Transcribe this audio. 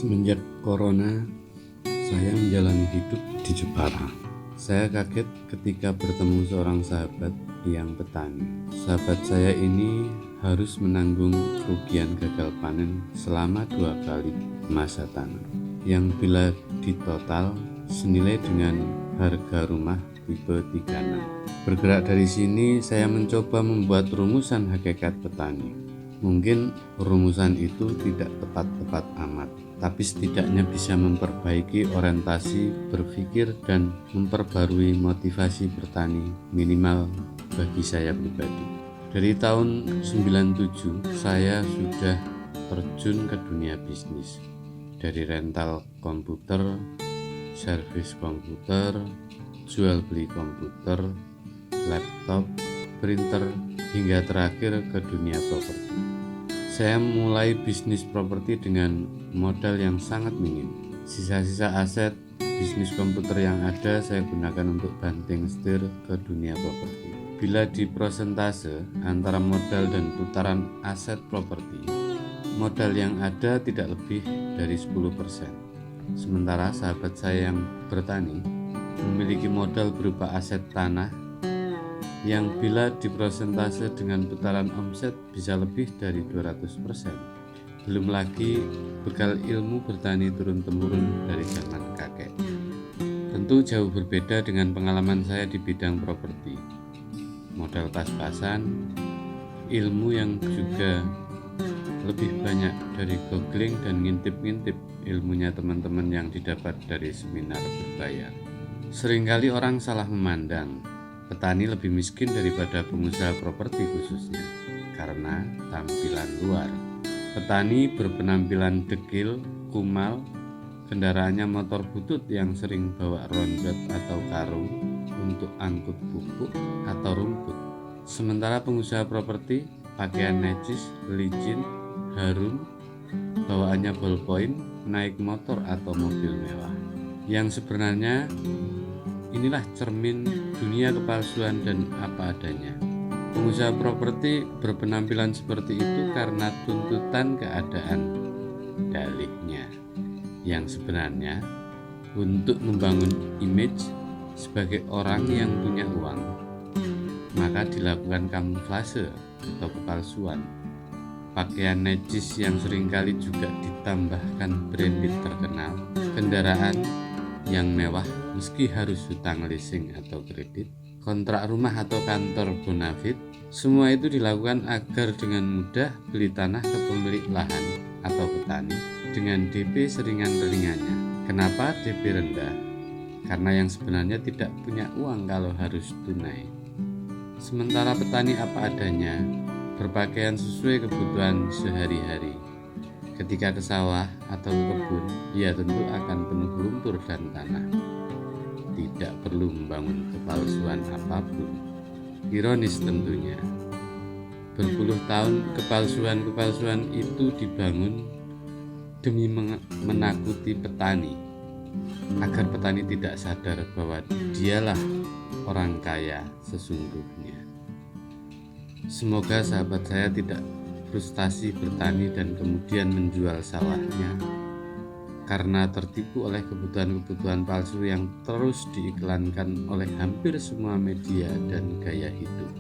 Semenjak corona, saya menjalani hidup di Jepara. Saya kaget ketika bertemu seorang sahabat yang petani. Sahabat saya ini harus menanggung kerugian gagal panen selama 2 kali masa tanam, yang bila ditotal senilai dengan harga rumah tipe 36. Bergerak dari sini, saya mencoba membuat rumusan hakikat petani. Mungkin rumusan itu tidak tepat-tepat amat, tapi setidaknya bisa memperbaiki orientasi berpikir dan memperbarui motivasi bertani minimal bagi saya pribadi. Dari tahun 97 saya sudah terjun ke dunia bisnis. Dari rental komputer, servis komputer, jual beli komputer, laptop, printer, hingga terakhir ke dunia properti. Saya mulai bisnis properti dengan modal yang sangat minim. Sisa-sisa aset bisnis komputer yang ada saya gunakan untuk banting setir ke dunia properti. Bila diprosentase antara modal dan putaran aset properti, modal yang ada tidak lebih dari 10%. Sementara sahabat saya yang bertani memiliki modal berupa aset tanah yang bila diprosentase dengan putaran omset bisa lebih dari 200%. Belum lagi bekal ilmu bertani turun-temurun dari zaman kakek. Tentu jauh berbeda dengan pengalaman saya di bidang properti. Modal pas-pasan, ilmu yang juga lebih banyak dari googling dan ngintip-ngintip ilmunya teman-teman yang didapat dari seminar berbayar. Seringkali orang salah memandang petani lebih miskin daripada pengusaha properti khususnya karena tampilan luar. Petani berpenampilan dekil, kumal, kendaraannya motor butut yang sering bawa ronjot atau karung untuk angkut pupuk atau rumput. Sementara pengusaha properti pakaian necis, licin, harum, bawaannya ballpoint, naik motor atau mobil mewah. Yang sebenarnya inilah cermin dunia kepalsuan dan apa adanya. Pengusaha properti berpenampilan seperti itu karena tuntutan keadaan, dalihnya. Yang sebenarnya untuk membangun image sebagai orang yang punya uang, maka dilakukan kamuflase atau kepalsuan. Pakaian necis yang seringkali juga ditambahkan branded terkenal, kendaraan yang mewah meski harus hutang leasing atau kredit, kontrak rumah atau kantor bonafit, semua itu dilakukan agar dengan mudah beli tanah ke pemilik lahan atau petani dengan DP seringan-ringannya. Kenapa DP rendah? Karena yang sebenarnya tidak punya uang kalau harus tunai. Sementara petani apa adanya, berpakaian sesuai kebutuhan sehari-hari. Ketika ke sawah atau ke kebun, ia tentu akan penuh lumpur dan tanah. Tidak perlu membangun kepalsuan apapun. Ironis tentunya. Berpuluh tahun kepalsuan itu dibangun demi menakuti petani, agar petani tidak sadar bahwa dialah orang kaya sesungguhnya. Semoga sahabat saya tidak frustasi bertani dan kemudian menjual sawahnya karena tertipu oleh kebutuhan-kebutuhan palsu yang terus diiklankan oleh hampir semua media dan gaya hidup.